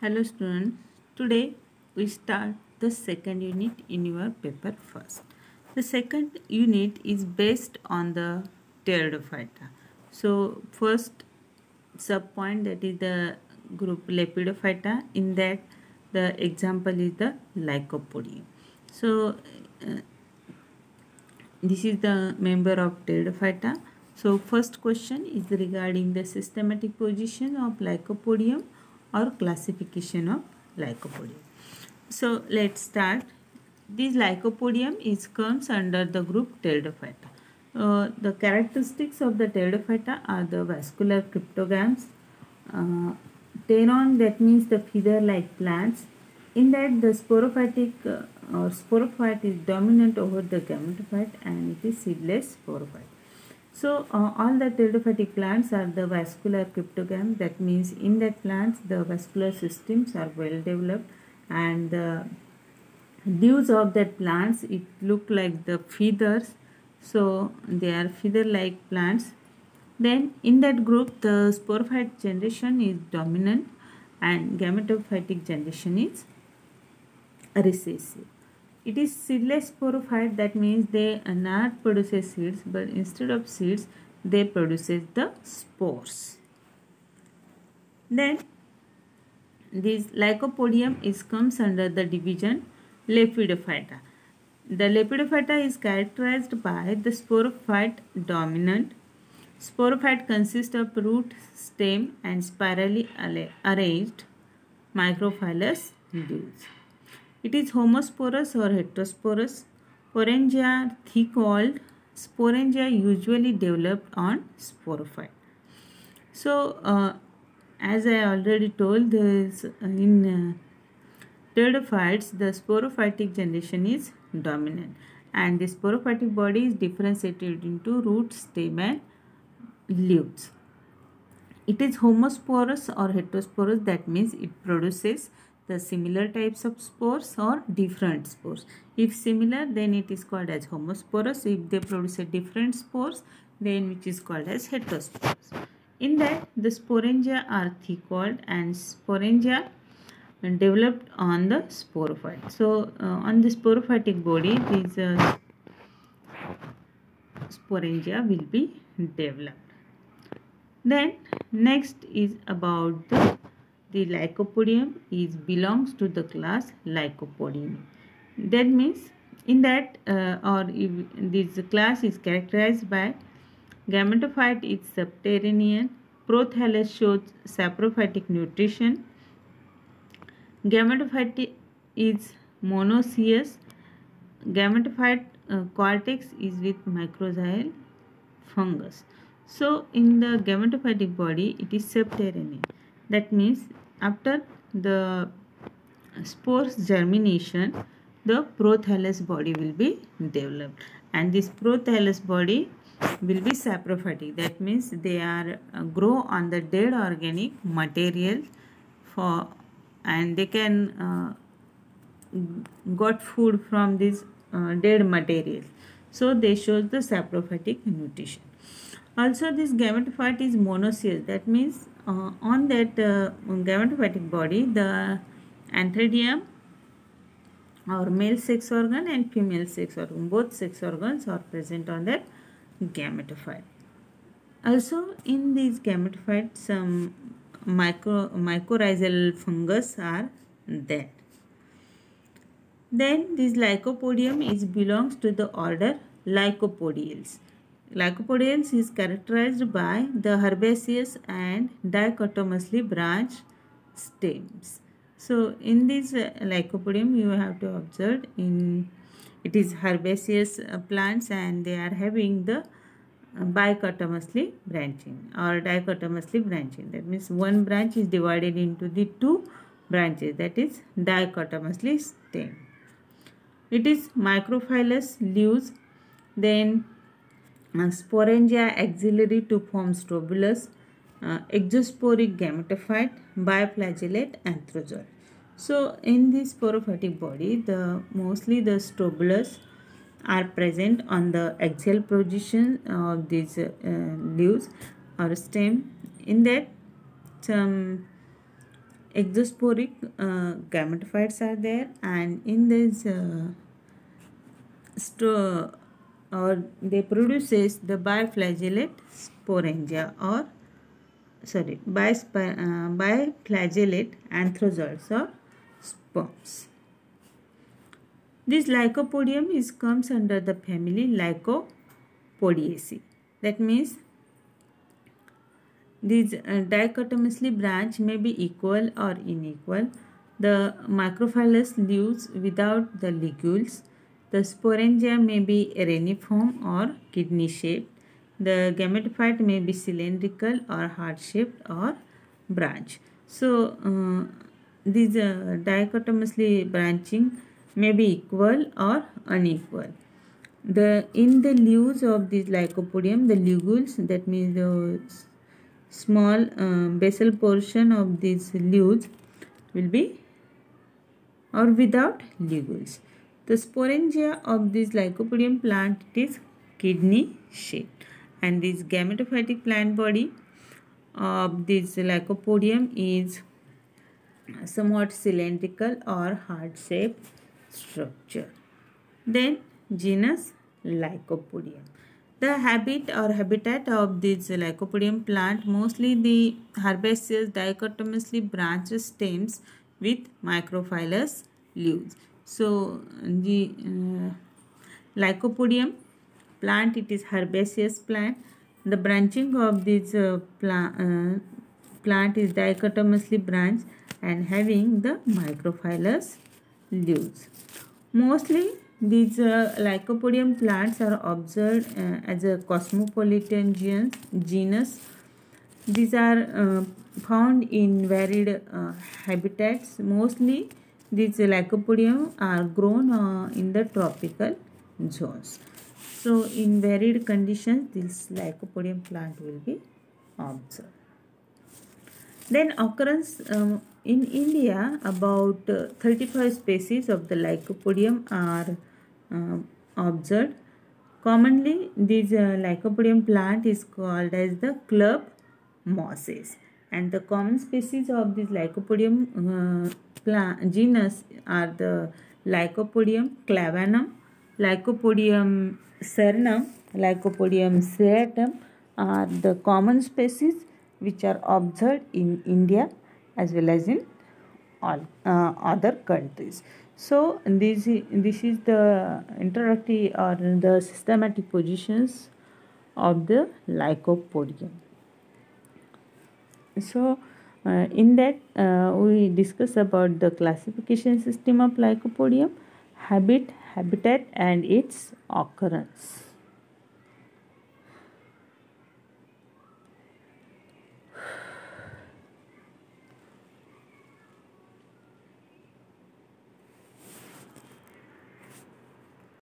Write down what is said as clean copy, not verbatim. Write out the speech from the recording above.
Hello students, today we start the second unit in your paper first. The second unit is based on the pteridophyta. So first subpoint, that is the group Lepidophyta. In that the example is the Lycopodium. So this is the member of pteridophyta. So first question is regarding the systematic position of Lycopodium or classification of Lycopodium. So let's start. This Lycopodium comes under the group Pteridophyta. The characteristics of the Pteridophyta are the vascular cryptogams, pteron, that means the feather-like plants. In that the sporophytic or sporophyte is dominant over the gametophyte and it is seedless sporophyte. So all the pteridophytic plants are the vascular cryptogam. That means in that plants the vascular systems are well developed, and the leaves of that plants, it look like the feathers. So they are feather-like plants. Then in that group the sporophyte generation is dominant and gametophytic generation is recessive. It is seedless sporophyte, that means they not produces seeds, but instead of seeds they produces the spores. Then this Lycopodium comes under the division Lepidophyta. The Lepidophyta is characterized by the sporophyte dominant. Sporophyte consists of root, stem and spirally arranged microphyllous leaves. It is homosporous or heterosporous. Sporangia are thick-walled. Sporangia usually developed on sporophyte. So, as I already told, this in pteridophytes, the sporophytic generation is dominant, and the sporophytic body is differentiated into root, stem, and leaves. It is homosporous or heterosporous, that means it produces the similar types of spores or different spores. If similar, then it is called as homosporous. If they produce a different spores, then which is called as heterosporous. In that the sporangia are thick-walled and sporangia developed on the sporophyte. So on the sporophytic body, these sporangia will be developed. Then next is about the Lycopodium belongs to the class Lycopodium. That means in that this class is characterized by gametophyte is subterranean, prothallus shows saprophytic nutrition, gametophyte is monoecious, gametophyte cortex is with microgyl fungus. So in the gametophytic body it is subterranean. That means after the spores germination, the prothallus body will be developed, and this prothallus body will be saprophytic. That means they are grow on the dead organic material and they can got food from this dead material. So they show the saprophytic nutrition. Also this gametophyte is monoecious. That means on that gametophytic body, the antheridium or male sex organ and female sex organ, both sex organs are present on that gametophyte. Also in these gametophytes some mycorrhizal fungus are there. Then this Lycopodium belongs to the order Lycopodiales. Lycopodiales is characterized by the herbaceous and dichotomously branched stems. So in this Lycopodium you have to observe it is herbaceous plants and they are having the bichotomously branching or dichotomously branching. That means one branch is divided into the two branches, that is dichotomously stem. It is microphyllous leaves, then sporangia axillary to form strobulus, exosporic gametophyte, biflagellate anthozoa. So in this sporophytic body, mostly the strobulus are present on the axial position of these leaves or stem. In that some exosporic gametophytes are there, and in this or they produces the biflagellate sporangia, or sorry, biflagellate anthozoates or sperms. This Lycopodium comes under the family Lycopodiaceae. That means these dichotomously branched may be equal or unequal. The microphylous leaves without the ligules. The sporangia may be reniform or kidney shaped. The gametophyte may be cylindrical or heart shaped or branch. So these dichotomously branching may be equal or unequal. In the leaves of this Lycopodium, the ligules, that means the small basal portion of these leaves, will be or without ligules. The sporangia of this Lycopodium plant is kidney shaped, and this gametophytic plant body of this Lycopodium is somewhat cylindrical or heart shaped structure. Then genus Lycopodium. The habit or habitat of this Lycopodium plant mostly the herbaceous dichotomously branched stems with microphylous leaves. So the Lycopodium plant, it is herbaceous plant. The branching of this plant is dichotomously branched and having the microphylous leaves. Mostly these Lycopodium plants are observed as a cosmopolitan genus. These are found in varied habitats. Mostly these Lycopodium are grown in the tropical zones. So in varied conditions, this Lycopodium plant will be observed. Then occurrence in India, about 35 species of the Lycopodium are observed. Commonly, this Lycopodium plant is called as the club mosses, and the common species of this Lycopodium genus are the Lycopodium clavanum, Lycopodium cernum, Lycopodium striatum are the common species which are observed in India as well as in all other countries. So this is the introductory or the systematic positions of the Lycopodium. So in that we discuss about the classification system of Lycopodium, habitat and its occurrence.